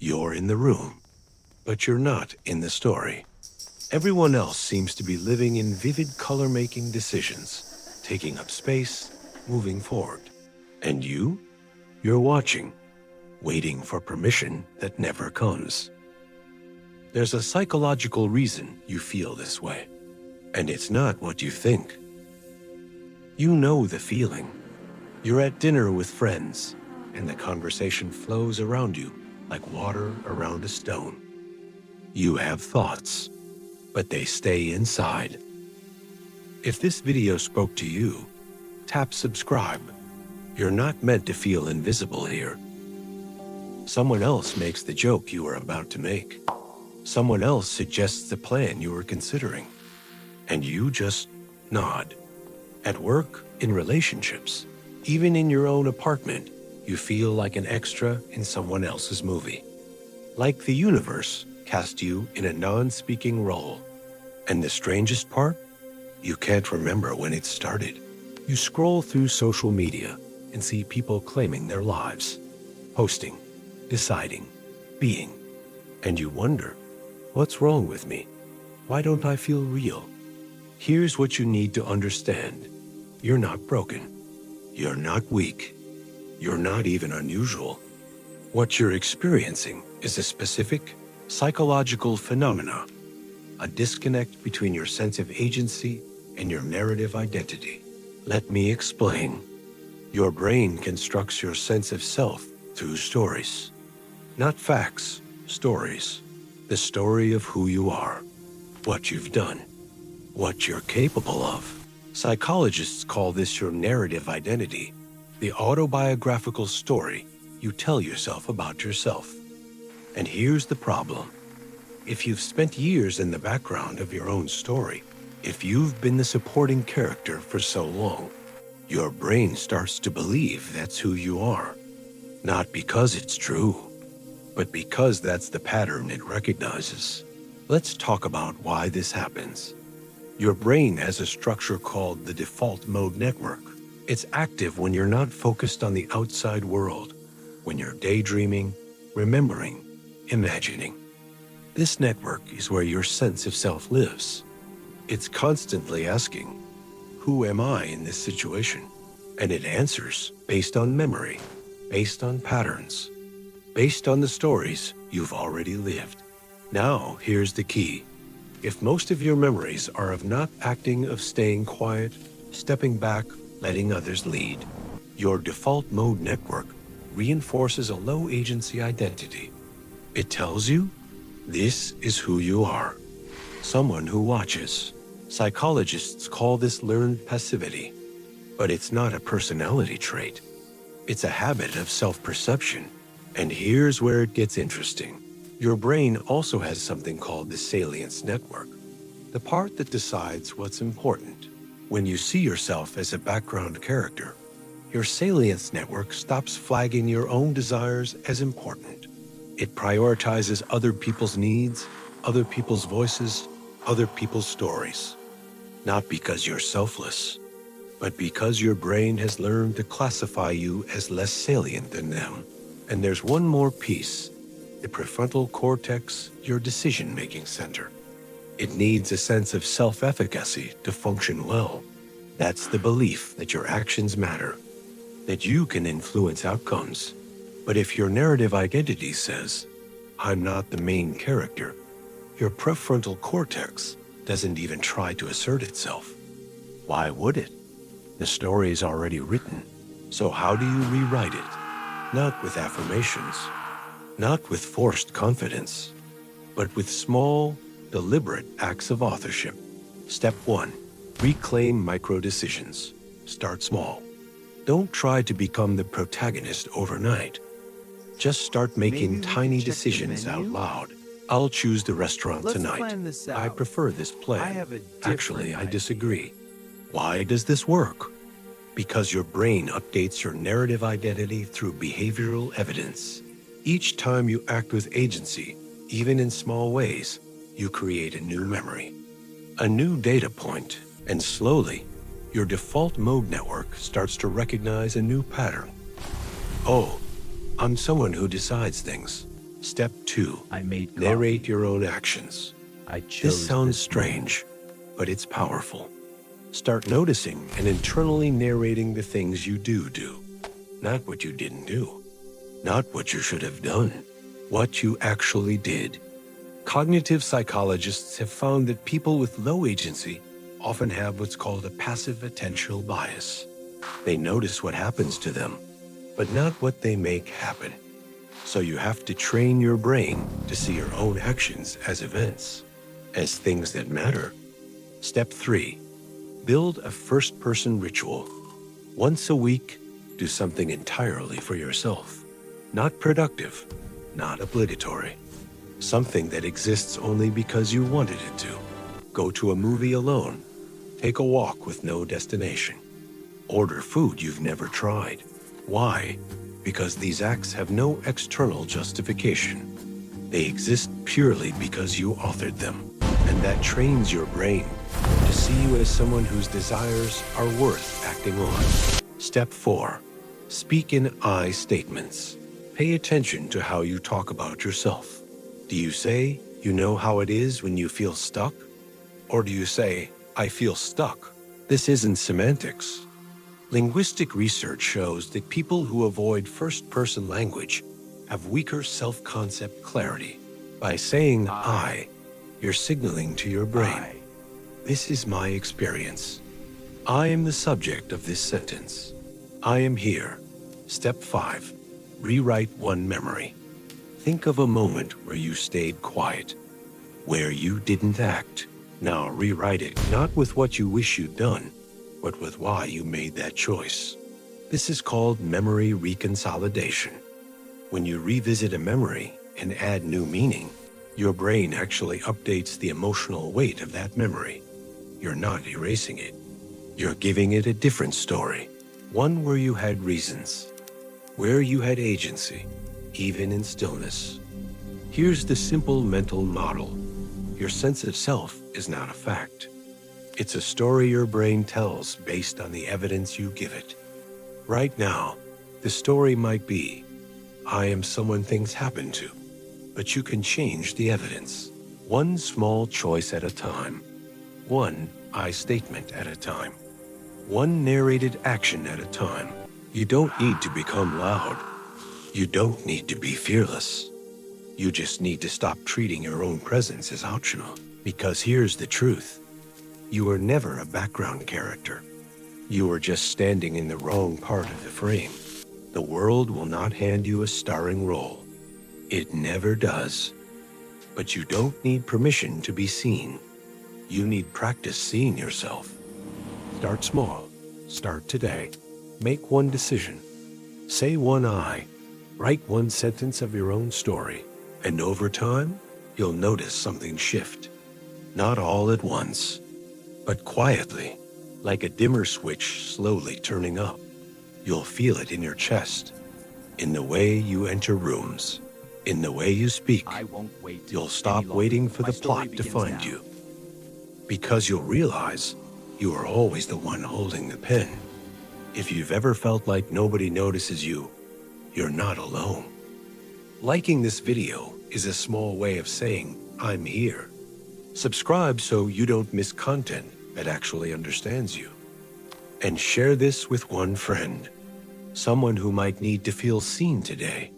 You're in the room, but you're not in the story. Everyone else seems to be living in vivid color-making decisions, taking up space, moving forward. And you're watching, waiting for permission that never comes. There's a psychological reason you feel this way, and it's not what you think. You know the feeling. You're at dinner with friends, and the conversation flows around you like water around a stone. You have thoughts, but they stay inside. If this video spoke to you, tap subscribe. You're not meant to feel invisible here. Someone else makes the joke you were about to make. Someone else suggests the plan you were considering, and you just nod. At work, in relationships, even in your own apartment, you feel like an extra in someone else's movie. Like the universe cast you in a non-speaking role. And the strangest part? You can't remember when it started. You scroll through social media and see people claiming their lives, posting, deciding, being. And you wonder, what's wrong with me? Why don't I feel real? Here's what you need to understand. You're not broken. You're not weak. You're not even unusual. What you're experiencing is a specific psychological phenomena, a disconnect between your sense of agency and your narrative identity. Let me explain. Your brain constructs your sense of self through stories. Not facts, stories. The story of who you are, what you've done, what you're capable of. Psychologists call this your narrative identity, the autobiographical story you tell yourself about yourself. And here's the problem. If you've spent years in the background of your own story, if you've been the supporting character for so long, your brain starts to believe that's who you are. Not because it's true, but because that's the pattern it recognizes. Let's talk about why this happens. Your brain has a structure called the default mode network. It's active when you're not focused on the outside world, when you're daydreaming, remembering, imagining. This network is where your sense of self lives. It's constantly asking, who am I in this situation? And it answers based on memory, based on patterns, based on the stories you've already lived. Now, here's the key. If most of your memories are of not acting, of staying quiet, stepping back, letting others lead, your default mode network reinforces a low agency identity. It tells you, this is who you are. Someone who watches. Psychologists call this learned passivity. But it's not a personality trait. It's a habit of self-perception. And here's where it gets interesting. Your brain also has something called the salience network, the part that decides what's important. When you see yourself as a background character, your salience network stops flagging your own desires as important. It prioritizes other people's needs, other people's voices, other people's stories. Not because you're selfless, but because your brain has learned to classify you as less salient than them. And there's one more piece. The prefrontal cortex, your decision-making center. It needs a sense of self-efficacy to function well. That's the belief that your actions matter, that you can influence outcomes. But if your narrative identity says, I'm not the main character, your prefrontal cortex doesn't even try to assert itself. Why would it? The story is already written. So how do you rewrite it? Not with affirmations, not with forced confidence, but with small, deliberate acts of authorship. Step 1. Reclaim micro-decisions. Start small. Don't try to become the protagonist overnight. Just start making tiny decisions out loud. I'll choose the restaurant tonight. I prefer this plan. Actually, I disagree. Why does this work? Because your brain updates your narrative identity through behavioral evidence. Each time you act with agency, even in small ways, you create a new memory, a new data point, and slowly, your default mode network starts to recognize a new pattern. Oh, I'm someone who decides things. Step 2. I made coffee. Narrate your own actions. I chose This sounds this strange, but it's powerful. Start noticing and internally narrating the things you do. Not what you didn't do. Not what you should have done. What you actually did. Cognitive psychologists have found that people with low agency often have what's called a passive attentional bias. They notice what happens to them, but not what they make happen. So you have to train your brain to see your own actions as events, as things that matter. Step 3. Build a first-person ritual. Once a week, do something entirely for yourself. Not productive, not obligatory. Something that exists only because you wanted it to. Go to a movie alone. Take a walk with no destination. Order food you've never tried. Why? Because these acts have no external justification. They exist purely because you authored them, and that trains your brain to see you as someone whose desires are worth acting on. Step 4. Speak in I statements. Pay attention to how you talk about yourself. Do you say, you know how it is when you feel stuck? Or do you say, I feel stuck? This isn't semantics. Linguistic research shows that people who avoid first-person language have weaker self-concept clarity. By saying I, you're signaling to your brain, this is my experience. I am the subject of this sentence. I am here. Step 5. Rewrite one memory. Think of a moment where you stayed quiet, where you didn't act. Now rewrite it, not with what you wish you'd done, but with why you made that choice. This is called memory reconsolidation. When you revisit a memory and add new meaning, your brain actually updates the emotional weight of that memory. You're not erasing it. You're giving it a different story, one where you had reasons, where you had agency, even in stillness. Here's the simple mental model. Your sense of self is not a fact. It's a story your brain tells based on the evidence you give it. Right now, the story might be, I am someone things happen to, but you can change the evidence, one small choice at a time, one I statement at a time, one narrated action at a time. You don't need to become loud. You don't need to be fearless. You just need to stop treating your own presence as optional. Because here's the truth. You were never a background character. You were just standing in the wrong part of the frame. The world will not hand you a starring role. It never does. But you don't need permission to be seen. You need practice seeing yourself. Start small. Start today. Make one decision. Say one I. Write one sentence of your own story. And over time, you'll notice something shift. Not all at once, but quietly, like a dimmer switch slowly turning up. You'll feel it in your chest, in the way you enter rooms, in the way you speak. I won't wait. You'll stop waiting for the plot to find you. Because you'll realize you are always the one holding the pen. If you've ever felt like nobody notices you, you're not alone. Liking this video is a small way of saying, I'm here. Subscribe so you don't miss content that actually understands you. And share this with one friend, someone who might need to feel seen today.